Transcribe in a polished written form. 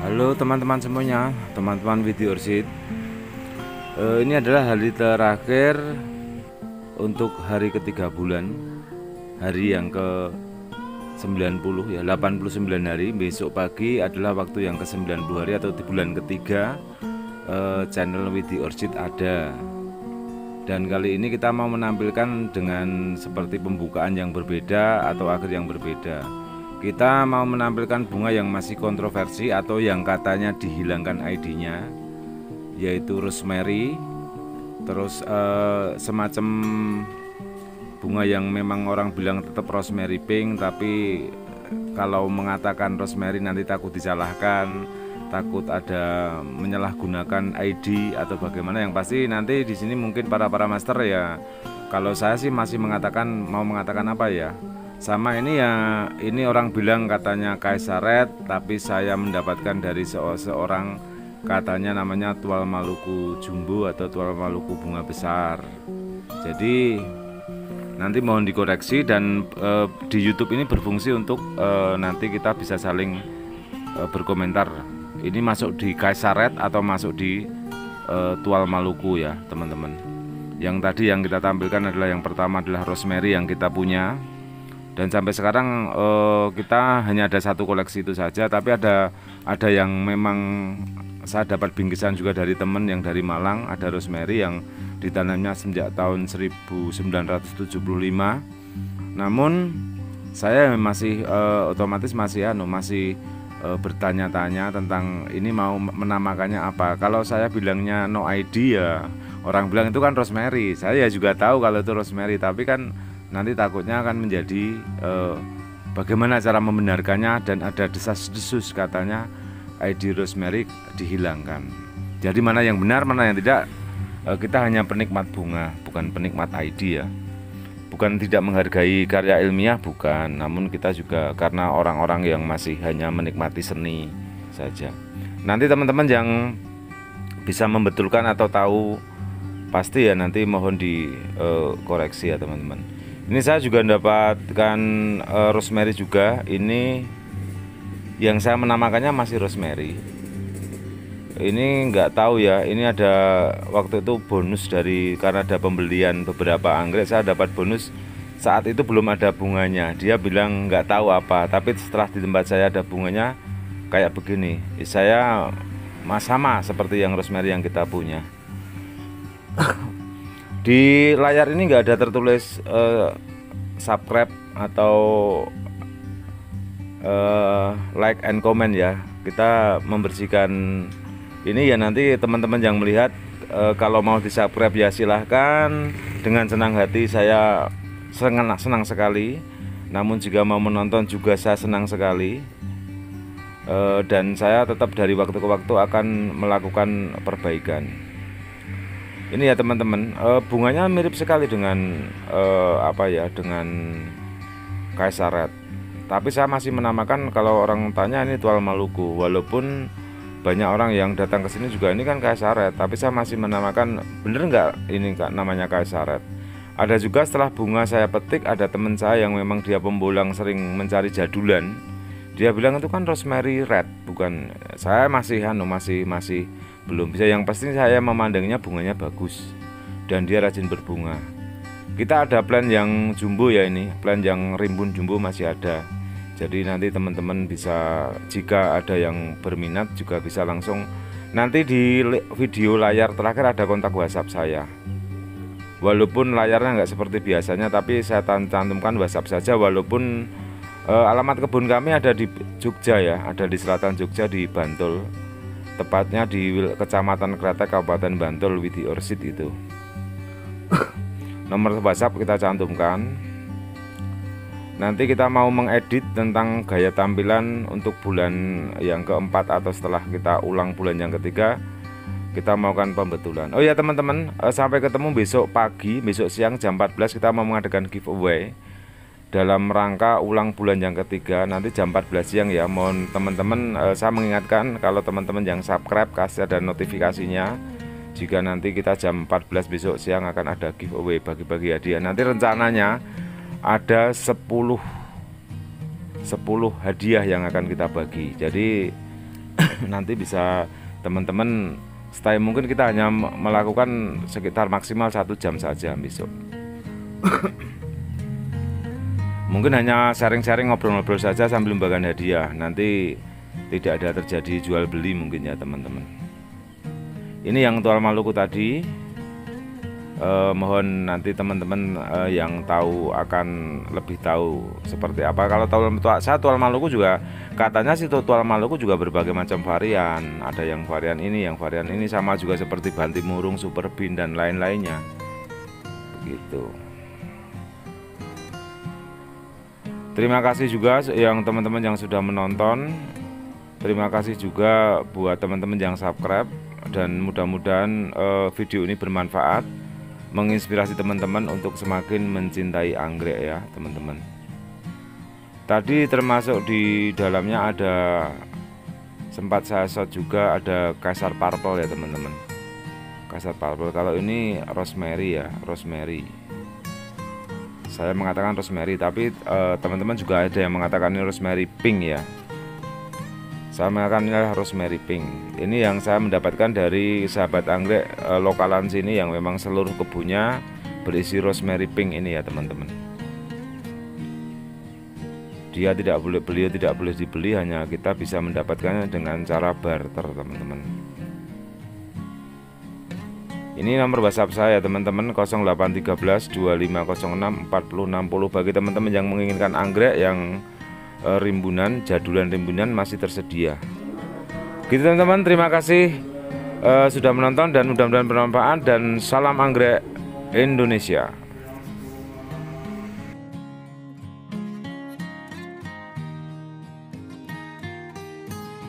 Halo teman-teman semuanya, teman-teman Video Orchid. Ini adalah hari terakhir untuk hari ketiga bulan, hari yang ke 90 ya, 89 hari. Besok pagi adalah waktu yang ke 90 hari atau di bulan ketiga. Channel Video Orchid ada. Dan kali ini kita mau menampilkan dengan seperti pembukaan yang berbeda atau akhir yang berbeda. Kita mau menampilkan bunga yang masih kontroversi atau yang katanya dihilangkan ID-nya, yaitu rosemary. Terus semacam bunga yang memang orang bilang tetap rosemary pink, tapi kalau mengatakan rosemary nanti takut disalahkan, takut ada menyalahgunakan ID atau bagaimana. Yang pasti nanti di sini mungkin para master ya. Kalau saya sih masih mau mengatakan apa ya? Sama ini ya, ini orang bilang katanya Kaisar Red, tapi saya mendapatkan dari seorang katanya namanya Tual Maluku Jumbo atau Tual Maluku bunga besar. Jadi nanti mohon dikoreksi, dan di YouTube ini berfungsi untuk nanti kita bisa saling berkomentar. Ini masuk di Kaisar Red atau masuk di Tual Maluku ya teman-teman. Yang tadi yang kita tampilkan adalah yang pertama adalah rosemary yang kita punya. Dan sampai sekarang kita hanya ada satu koleksi itu saja, tapi ada yang memang saya dapat bingkisan juga dari teman yang dari Malang. Ada rosemary yang ditanamnya sejak tahun 1975. Namun saya masih otomatis masih bertanya-tanya tentang ini mau menamakannya apa. Kalau saya bilangnya no ID ya orang bilang itu kan rosemary. Saya juga tahu kalau itu rosemary, tapi kan nanti takutnya akan menjadi bagaimana cara membenarkannya, dan ada desas-desus katanya ID rosemary dihilangkan. Jadi mana yang benar, mana yang tidak, kita hanya penikmat bunga, bukan penikmat ID ya. Bukan tidak menghargai karya ilmiah, bukan, namun kita juga karena orang-orang yang masih hanya menikmati seni saja. Nanti teman-teman yang bisa membetulkan atau tahu pasti ya nanti mohon dikoreksi ya teman-teman. Ini saya juga mendapatkan rosemary juga. Ini yang saya menamakannya masih rosemary. Ini nggak tahu ya. Ini ada waktu itu bonus karena ada pembelian beberapa anggrek, saya dapat bonus. Saat itu belum ada bunganya. Dia bilang nggak tahu apa. Tapi setelah di tempat saya ada bunganya kayak begini. Saya sama seperti yang rosemary yang kita punya. Di layar ini nggak ada tertulis subscribe atau like and comment ya. Kita membersihkan ini ya, nanti teman-teman yang melihat kalau mau di subscribe ya silahkan, dengan senang hati. Saya senang sekali. Namun jika mau menonton juga saya senang sekali. Dan saya tetap dari waktu ke waktu akan melakukan perbaikan. Ini ya teman-teman, bunganya mirip sekali dengan dengan Kaisar Red. Tapi saya masih menamakan, kalau orang tanya ini Tual Maluku. Walaupun banyak orang yang datang ke sini juga ini kan Kaisar Red, tapi saya masih menamakan, bener nggak ini namanya Kaisar Red. Ada juga setelah bunga saya petik, ada teman saya yang memang dia pembolang sering mencari jadulan. Dia bilang itu kan rosemary red, bukan. Saya masih belum bisa. Yang pasti saya memandangnya bunganya bagus dan dia rajin berbunga. Kita ada plan yang jumbo ya, ini plan yang rimbun jumbo masih ada. Jadi nanti teman-teman bisa, jika ada yang berminat juga bisa langsung. Nanti di video layar terakhir ada kontak WhatsApp saya. Walaupun layarnya nggak seperti biasanya, tapi saya cantumkan WhatsApp saja. Walaupun alamat kebun kami ada di Jogja ya, ada di selatan Jogja di Bantul. Tepatnya di Kecamatan Kretek, Kabupaten Bantul, Video Orchid itu. Nomor WhatsApp kita cantumkan. Nanti kita mau mengedit tentang gaya tampilan untuk bulan yang keempat atau setelah kita ulang bulan yang ketiga, kita maukan pembetulan. Oh ya teman-teman, sampai ketemu besok pagi, besok siang jam 14 kita mau mengadakan giveaway dalam rangka ulang bulan yang ketiga, nanti jam 14 siang ya. Mohon teman-teman, saya mengingatkan kalau teman-teman yang subscribe kasih ada notifikasinya. Jika nanti kita jam 14 besok siang akan ada giveaway, bagi-bagi hadiah. Nanti rencananya ada 10 hadiah yang akan kita bagi. Jadi nanti bisa teman-teman stay, mungkin kita hanya melakukan sekitar maksimal 1 jam saja besok. Mungkin hanya sharing-sharing, ngobrol-ngobrol saja sambil membagikan hadiah. Nanti tidak ada terjadi jual beli mungkin ya teman-teman. Ini yang Tual Maluku tadi. Mohon nanti teman-teman yang tahu akan lebih tahu seperti apa. Kalau Tual Maluku juga katanya sih, Tual Maluku juga berbagai macam varian. Ada yang varian ini sama juga seperti Bantimurung, Super Bean dan lain-lainnya. Begitu. Terima kasih juga yang teman-teman yang sudah menonton. Terima kasih juga buat teman-teman yang subscribe, dan mudah-mudahan video ini bermanfaat, menginspirasi teman-teman untuk semakin mencintai anggrek ya teman-teman. Tadi termasuk di dalamnya ada, sempat saya shot juga, ada Caesar Purple ya teman-teman. Caesar Purple, kalau ini rosemary ya, rosemary. Saya mengatakan rosemary, tapi teman-teman juga ada yang mengatakan ini rosemary pink ya. Saya mengatakan ini adalah rosemary pink. Ini yang saya mendapatkan dari sahabat anggrek lokalan sini yang memang seluruh kebunnya berisi rosemary pink ini ya teman-teman. Beliau tidak boleh dibeli, hanya kita bisa mendapatkannya dengan cara barter teman-teman. Ini nomor WhatsApp saya teman-teman, 0813 2506 4060, bagi teman-teman yang menginginkan anggrek yang rimbunan, jadulan rimbunan masih tersedia. Gitu teman-teman, terima kasih sudah menonton dan mudah-mudahan bermanfaat, dan salam anggrek Indonesia.